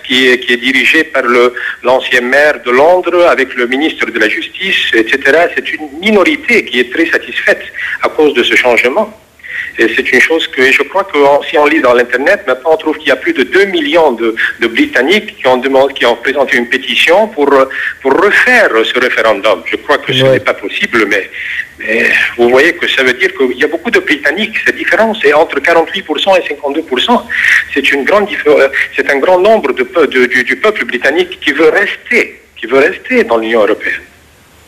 S13: qui est dirigé par l'ancien maire de Londres avec le ministre de la Justice, etc. C'est une minorité qui est très satisfaite à cause de ce changement. Et c'est une chose que je crois que si on lit dans l'Internet, maintenant on trouve qu'il y a plus de 2 millions de Britanniques qui ont présenté une pétition pour refaire ce référendum. Je crois que ce n'est pas possible, mais vous voyez que ça veut dire qu'il y a beaucoup de Britanniques. Cette différence est entre 48% et 52%. C'est un grand nombre du peuple britannique qui veut rester dans l'Union européenne.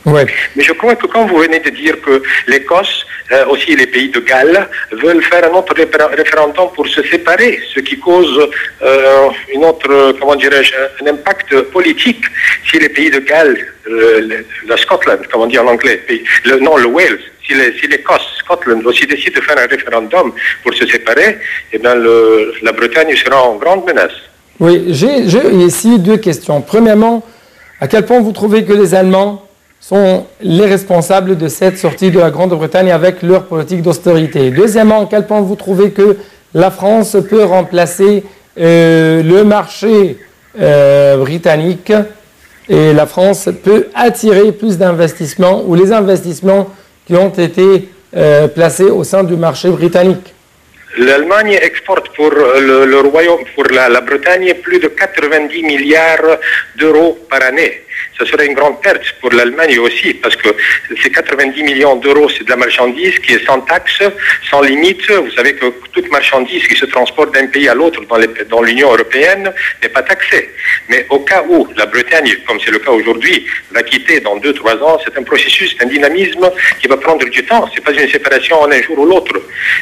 S1: Ouais.
S13: Mais je crois que quand vous venez de dire que l'Écosse, aussi les pays de Galles, veulent faire un autre référendum pour se séparer, ce qui cause un impact politique. Si les pays de Galles, la Scotland, comme on dit en anglais, le Wales, si l'Écosse, Scotland aussi décide de faire un référendum pour se séparer, eh bien la Bretagne sera en grande menace.
S1: Oui, j'ai ici 2 questions. Premièrement, à quel point vous trouvez que les Allemands sont les responsables de cette sortie de la Grande-Bretagne avec leur politique d'austérité? Deuxièmement, à quel point vous trouvez que la France peut remplacer le marché britannique et la France peut attirer plus d'investissements ou les investissements qui ont été placés au sein du marché britannique?
S13: L'Allemagne exporte pour le Royaume, pour la Bretagne, plus de 90 milliards d'euros par année. Ce serait une grande perte pour l'Allemagne aussi, parce que ces 90 millions d'euros, c'est de la marchandise qui est sans taxe, sans limite. Vous savez que toute marchandise qui se transporte d'un pays à l'autre dans l'Union européenne n'est pas taxée. Mais au cas où la Bretagne, comme c'est le cas aujourd'hui, va quitter dans 2-3 ans, c'est un processus, un dynamisme qui va prendre du temps. Ce n'est pas une séparation en un jour ou l'autre.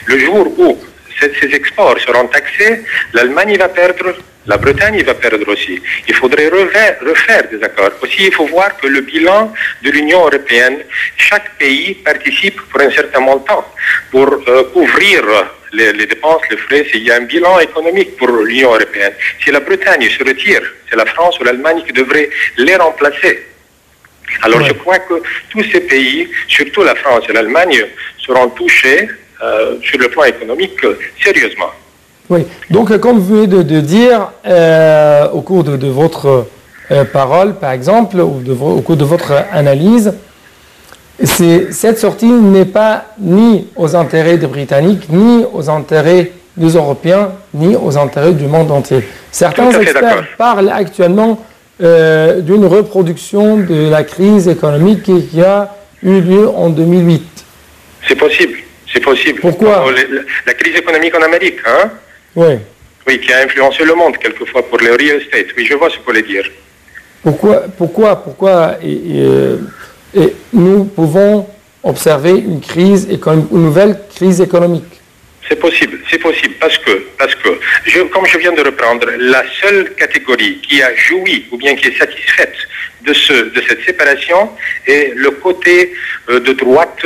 S13: Le jour où ces exports seront taxés, l'Allemagne va perdre, la Bretagne va perdre aussi. Il faudrait refaire des accords. Aussi, il faut voir que le bilan de l'Union européenne, chaque pays participe pour un certain montant pour couvrir les dépenses, les frais. Il y a un bilan économique pour l'Union européenne. Si la Bretagne se retire, c'est la France ou l'Allemagne qui devrait les remplacer. Alors je crois que tous ces pays, surtout la France et l'Allemagne, seront touchés sur le plan économique sérieusement.
S1: Oui, donc comme vous venez de dire au cours de votre parole, par exemple, ou au cours de votre analyse, cette sortie n'est pas ni aux intérêts des Britanniques, ni aux intérêts des Européens, ni aux intérêts du monde entier. Certains experts parlent actuellement d'une reproduction de la crise économique qui a eu lieu en 2008.
S13: C'est possible. C'est possible.
S1: Pourquoi?
S13: La crise économique en Amérique, hein?
S1: Oui.
S13: Oui, qui a influencé le monde quelqueusement pour le real estate. Oui, je vois ce que vous voulez dire.
S1: Pourquoi nous pouvons observer une nouvelle crise économique?
S13: C'est possible, parce que comme je viens de reprendre, la seule catégorie qui a joui ou bien qui est satisfaite de cette séparation est le côté de droite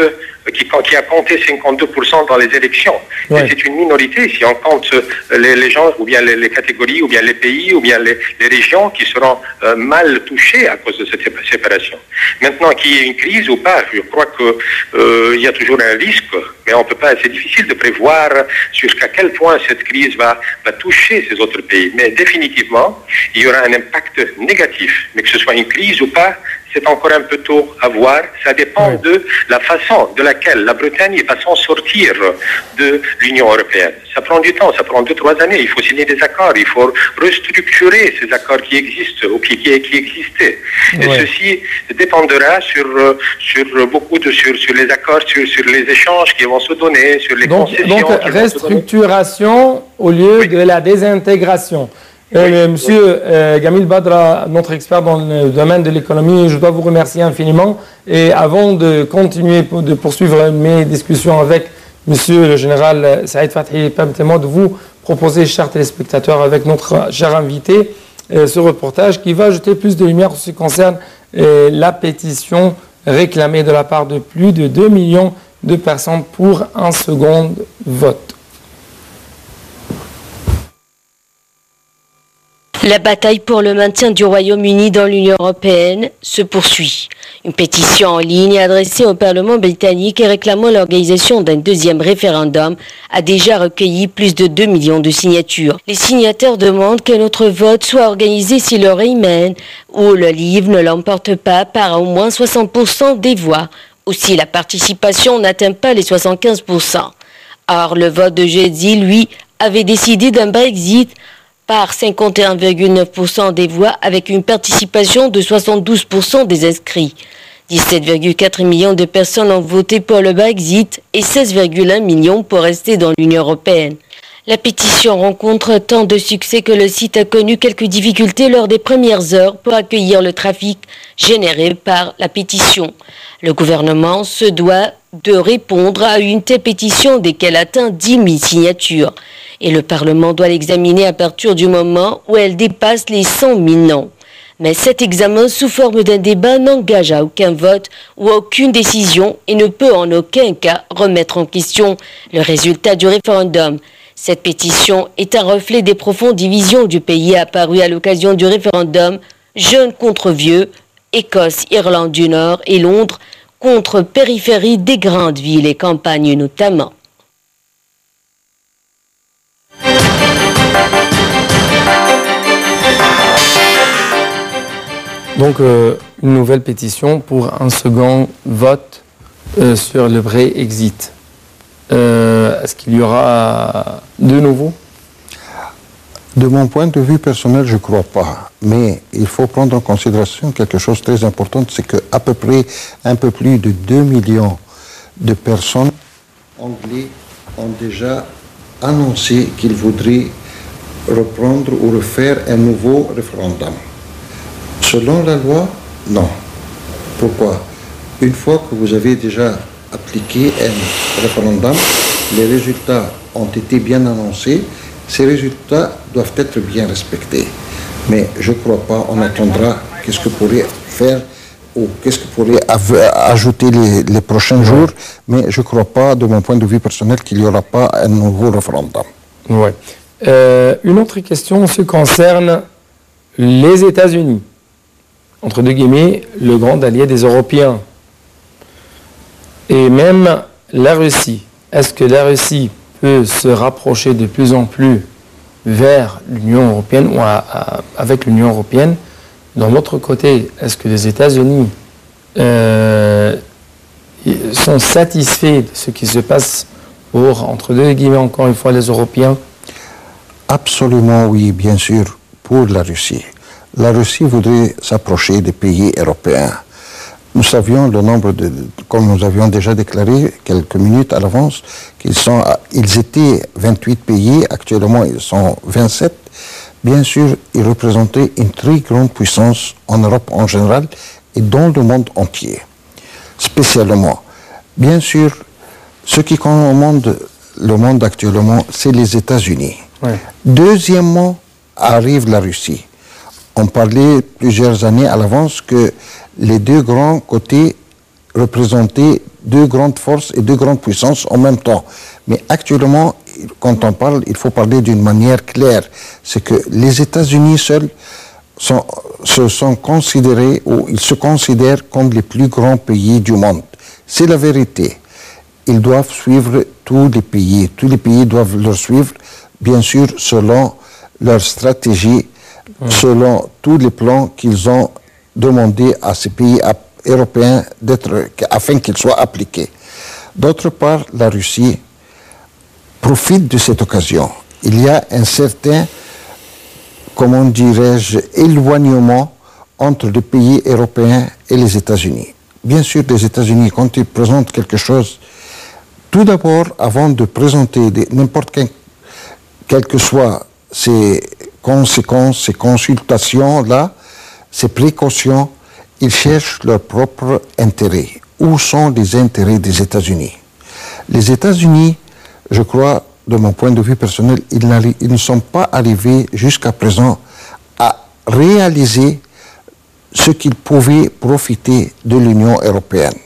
S13: qui a compté 52% dans les élections. Ouais. Et c'est une minorité si on compte les gens, ou bien les catégories, ou bien les pays, ou bien les régions qui seront mal touchées à cause de cette séparation. Maintenant, qu'il y ait une crise ou pas, je crois qu'il y a toujours un risque, mais on peut pas, c'est difficile de prévoir jusqu'à quel point cette crise va toucher ces autres pays. Mais définitivement, il y aura un impact négatif. Mais que ce soit une crise ou pas, c'est encore un peu tôt à voir. Ça dépend de la façon de laquelle la Bretagne va s'en sortir de l'Union européenne. Ça prend du temps, ça prend 2-3 années. Il faut signer des accords, il faut restructurer ces accords qui existent ou qui existaient. Et ceci dépendra sur les accords, sur les échanges qui vont se donner, sur les concessions.
S1: Donc restructuration au lieu de la désintégration. Monsieur Gamil Badra, notre expert dans le domaine de l'économie, je dois vous remercier infiniment. Et avant de continuer, de poursuivre mes discussions avec Monsieur le général Saïd Fathi, permettez-moi de vous proposer, chers téléspectateurs, avec notre cher invité, ce reportage qui va jeter plus de lumière en ce qui concerne la pétition réclamée de la part de plus de 2 millions de personnes pour un second vote.
S2: La bataille pour le maintien du Royaume-Uni dans l'Union européenne se poursuit. Une pétition en ligne adressée au Parlement britannique et réclamant l'organisation d'un deuxième référendum a déjà recueilli plus de 2 millions de signatures. Les signataires demandent que notre vote soit organisé si le Remain ou le Leave ne l'emporte pas par au moins 60% des voix, ou si la participation n'atteint pas les 75%. Or, le vote de jeudi, lui, avait décidé d'un Brexit par 51,9% des voix avec une participation de 72% des inscrits. 17,4 millions de personnes ont voté pour le Brexit et 16,1 millions pour rester dans l'Union européenne. La pétition rencontre tant de succès que le site a connu quelques difficultés lors des premières heures pour accueillir le trafic généré par la pétition. Le gouvernement se doit de répondre à une telle pétition dès qu'elle atteint 10 000 signatures. Et le Parlement doit l'examiner à partir du moment où elle dépasse les 100 000 noms. Mais cet examen sous forme d'un débat n'engage à aucun vote ou à aucune décision et ne peut en aucun cas remettre en question le résultat du référendum. Cette pétition est un reflet des profondes divisions du pays apparues à l'occasion du référendum jeunes contre vieux, Écosse, Irlande du Nord et Londres contre périphérie des grandes villes et campagnes notamment.
S1: Donc, une nouvelle pétition pour un second vote sur le Brexit. Est-ce qu'il y aura de nouveau?
S11: De mon point de vue personnel, je ne crois pas. Mais il faut prendre en considération quelque chose de très important, c'est qu'à peu près un peu plus de 2 millions de personnes anglais ont déjà annoncé qu'ils voudraient reprendre ou refaire un nouveau référendum. Selon la loi, non. Pourquoi? Une fois que vous avez déjà appliqué un référendum, les résultats ont été bien annoncés, ces résultats doivent être bien respectés. Mais je ne crois pas, on attendra qu'est-ce que pourrait faire ou qu'est-ce que pourrait ajouter les prochains jours, mais je ne crois pas, de mon point de vue personnel, qu'il n'y aura pas un nouveau référendum.
S1: Ouais. Une autre question se concerne les États-Unis. Entre deux guillemets, le grand allié des Européens. Et même la Russie. Est-ce que la Russie peut se rapprocher de plus en plus vers l'Union européenne ou avec l'Union européenne? D'un autre côté, est-ce que les États-Unis sont satisfaits de ce qui se passe pour, entre deux guillemets, encore une fois, les Européens?
S11: Absolument oui, bien sûr, pour la Russie. La Russie voudrait s'approcher des pays européens. Nous savions le nombre comme nous avions déjà déclaré quelques minutes à l'avance, ils étaient 28 pays, actuellement ils sont 27. Bien sûr, ils représentaient une très grande puissance en Europe en général et dans le monde entier, spécialement. Bien sûr, ce qui commande le monde actuellement, c'est les États-Unis. Ouais. Deuxièmement, arrive la Russie. On parlait plusieurs années à l'avance que les deux grands côtés représentaient deux grandes forces et deux grandes puissances en même temps. Mais actuellement, quand on parle, il faut parler d'une manière claire. C'est que les États-Unis seuls sont considérés, ou ils se considèrent comme les plus grands pays du monde. C'est la vérité. Ils doivent suivre tous les pays. Tous les pays doivent leur suivre, bien sûr, selon leur stratégie, selon tous les plans qu'ils ont demandé à ces pays européens afin qu'ils soient appliqués. D'autre part, la Russie profite de cette occasion. Il y a un certain, comment dirais-je, éloignement entre les pays européens et les États-Unis. Bien sûr, les États-Unis, quand ils présentent quelque chose, tout d'abord, avant de présenter n'importe quelles que soient ces conséquences, ces consultations-là, ces précautions, ils cherchent leur propre intérêt. Où sont les intérêts des États-Unis? Les États-Unis, je crois, de mon point de vue personnel, ils ne sont pas arrivés jusqu'à présent à réaliser ce qu'ils pouvaient profiter de l'Union européenne.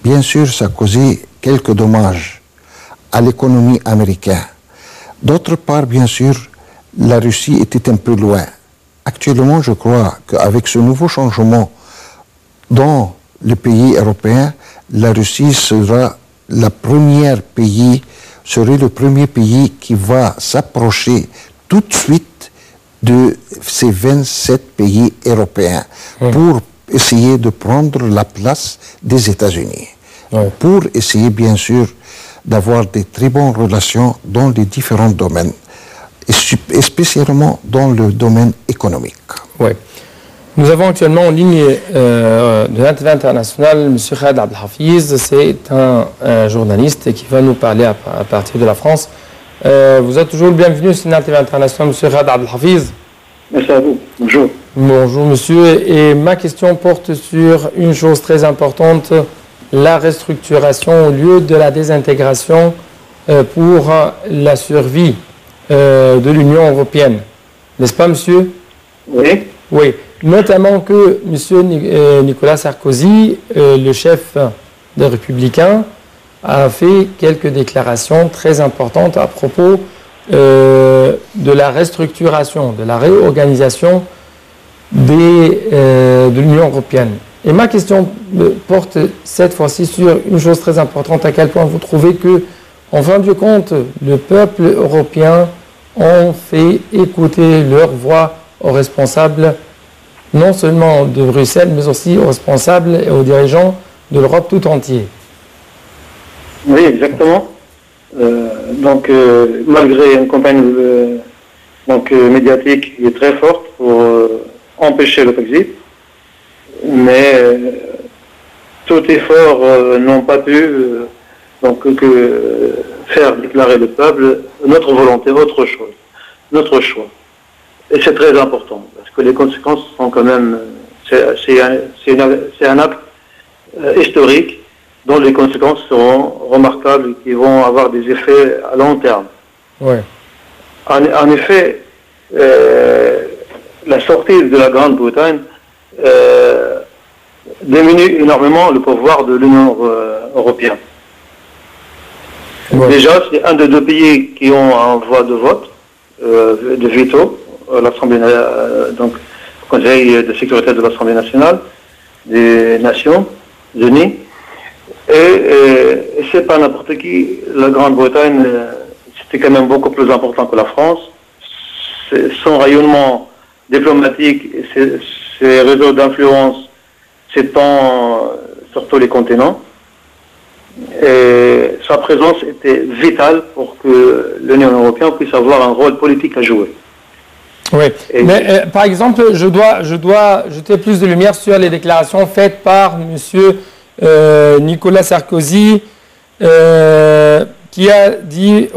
S11: Bien sûr, ça a causé quelques dommages à l'économie américaine. D'autre part, bien sûr, la Russie était un peu loin. Actuellement, je crois qu'avec ce nouveau changement dans les pays européens, la Russie sera le premier pays qui va s'approcher tout de suite de ces 27 pays européens pour essayer de prendre la place des États-Unis. Pour essayer, bien sûr, d'avoir des très bonnes relations dans les différents domaines, et spécialement dans le domaine économique.
S1: Oui. Nous avons actuellement en ligne de l'ANTV International M. Khaled Abdelhafiz. C'est un journaliste qui va nous parler à partir de la France. Vous êtes toujours le bienvenu sur l'ANTV International, M. Khaled Abdelhafiz.
S12: Merci à vous. Bonjour.
S1: Bonjour, monsieur. Et ma question porte sur une chose très importante, la restructuration au lieu de la désintégration pour la survie de l'Union européenne. N'est-ce pas, monsieur?
S12: Oui.
S1: Oui. Notamment que M. Nicolas Sarkozy, le chef des Républicains, a fait quelques déclarations très importantes à propos de la restructuration, de la réorganisation de l'Union européenne. Et ma question porte cette fois-ci sur une chose très importante, à quel point vous trouvez que, en fin de compte, le peuple européen a fait écouter leur voix aux responsables, non seulement de Bruxelles, mais aussi aux responsables et aux dirigeants de l'Europe tout entière.
S12: Oui, exactement. Malgré une campagne médiatique qui est très forte pour empêcher le Brexit, mais tout effort n'ont pas pu faire déclarer le peuple notre volonté, notre choix. Et c'est très important, parce que les conséquences sont quand même, c'est un acte historique dont les conséquences seront remarquables et qui vont avoir des effets à long terme.
S1: Ouais.
S12: En effet, la sortie de la Grande-Bretagne diminue énormément le pouvoir de l'Union européenne. Ouais. Déjà, c'est un des deux pays qui ont un voix de vote, de veto, l'Assemblée, donc le Conseil de sécurité de l'Assemblée nationale des Nations Unies. Et c'est pas n'importe qui. La Grande-Bretagne, c'était quand même beaucoup plus important que la France. Son rayonnement diplomatique, ses réseaux d'influence s'étend sur tous les continents. Et sa présence était vitale pour que l'Union européenne puisse avoir un rôle politique à jouer.
S1: Oui, mais par exemple, je dois jeter plus de lumière sur les déclarations faites par M. Nicolas Sarkozy, qui a dit,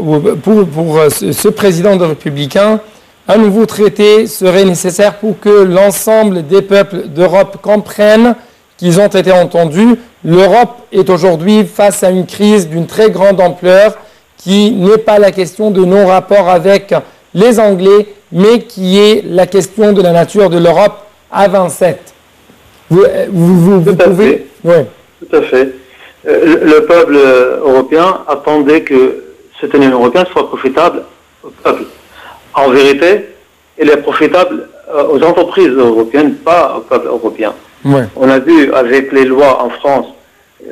S1: pour ce président de Républicain, un nouveau traité serait nécessaire pour que l'ensemble des peuples d'Europe comprennent qu'ils ont été entendus. L'Europe est aujourd'hui face à une crise d'une très grande ampleur qui n'est pas la question de nos rapports avec les Anglais, mais qui est la question de la nature de l'Europe à 27. Vous pouvez... Oui.
S12: Tout à fait. le peuple européen attendait que cette Union européenne soit profitable au peuple. En vérité, elle est profitable aux entreprises européennes, pas au peuple européen.
S1: Ouais.
S12: On a vu avec les lois en France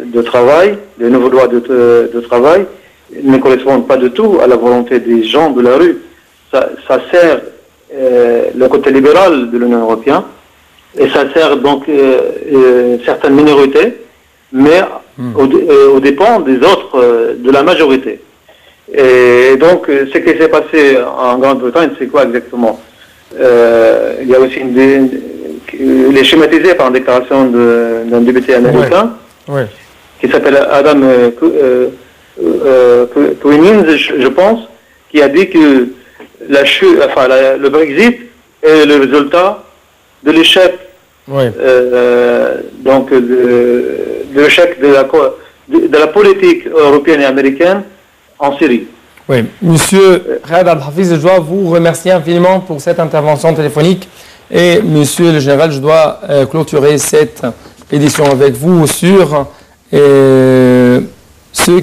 S12: de travail, les nouvelles lois de travail, ne correspondent pas du tout à la volonté des gens de la rue. Ça sert le côté libéral de l'Union européenne et ça sert donc certaines minorités, mais aux dépens des autres, de la majorité. Et donc, ce qui s'est passé en Grande-Bretagne, c'est quoi exactement? Il y a aussi il est schématisé par une déclaration d'un député américain qui s'appelle Adam Cummings, je pense, qui a dit que le Brexit est le résultat de l'échec donc de l'échec de la politique européenne et américaine en Syrie.
S1: Oui, Monsieur Riyad Abdelhafiz, je dois vous remercier infiniment pour cette intervention téléphonique. Et Monsieur le Général, je dois clôturer cette édition avec vous sur ce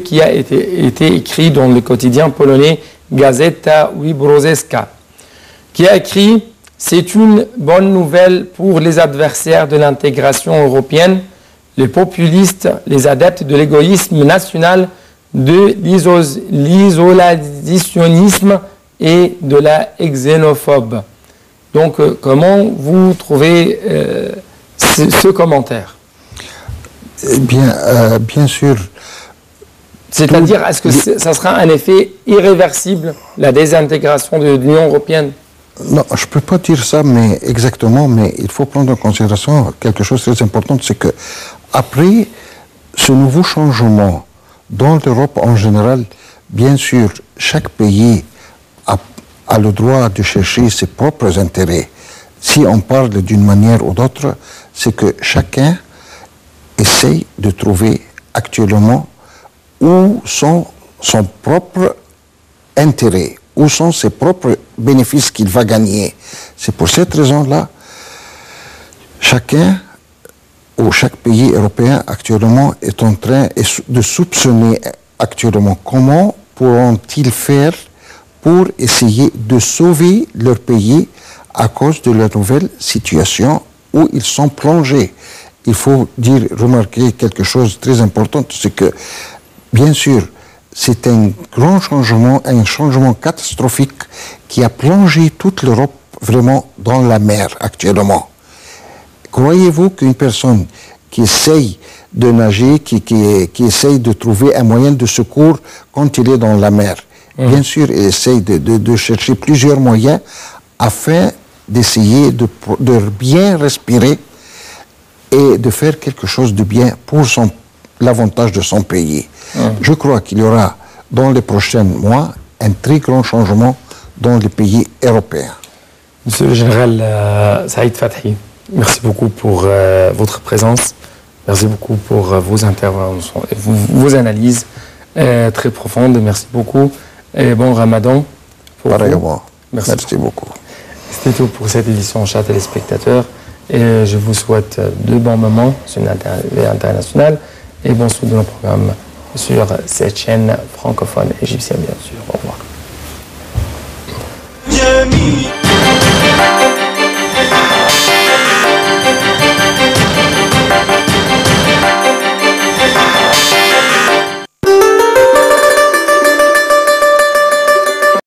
S1: qui a été écrit dans le quotidien polonais Gazeta Wyborowska, qui a écrit « C'est une bonne nouvelle pour les adversaires de l'intégration européenne, les populistes, les adeptes de l'égoïsme national, de l'isolationnisme et de la xénophobe. » Donc, comment vous trouvez ce commentaire?
S11: Bien sûr.
S1: C'est-à-dire, est-ce que ça sera un effet irréversible, la désintégration de l'Union européenne?
S11: Non, je ne peux pas dire ça mais exactement, mais il faut prendre en considération quelque chose de très important, c'est que après ce nouveau changement dans l'Europe en général, bien sûr, chaque pays a le droit de chercher ses propres intérêts. Si on parle d'une manière ou d'autre, c'est que chacun essaye de trouver actuellement où sont son propre intérêt, où sont ses propres bénéfices qu'il va gagner. C'est pour cette raison-là, chacun ou chaque pays européen actuellement est en train de soupçonner actuellement comment pourront-ils faire pour essayer de sauver leur pays à cause de la nouvelle situation où ils sont plongés. Il faut remarquer quelque chose de très important, c'est que, bien sûr, c'est un grand changement, un changement catastrophique qui a plongé toute l'Europe vraiment dans la mer actuellement. Croyez-vous qu'une personne qui essaye de nager, qui essaye de trouver un moyen de secours quand il est dans la mer, bien sûr, il essaye de chercher plusieurs moyens afin d'essayer de bien respirer et de faire quelque chose de bien pour l'avantage de son pays. Je crois qu'il y aura dans les prochains mois un très grand changement dans les pays européens.
S1: Monsieur le Général Saïd Fathi, merci beaucoup pour votre présence. Merci beaucoup pour vos interventions, vos analyses très profondes. Merci beaucoup. Et bon Ramadan.
S11: Pareillement. Merci beaucoup.
S1: C'était tout pour cette édition, chers téléspectateurs. Et je vous souhaite de bons moments sur l'international et bon suite de nos programmes sur cette chaîne francophone égyptienne, bien sûr. Au revoir.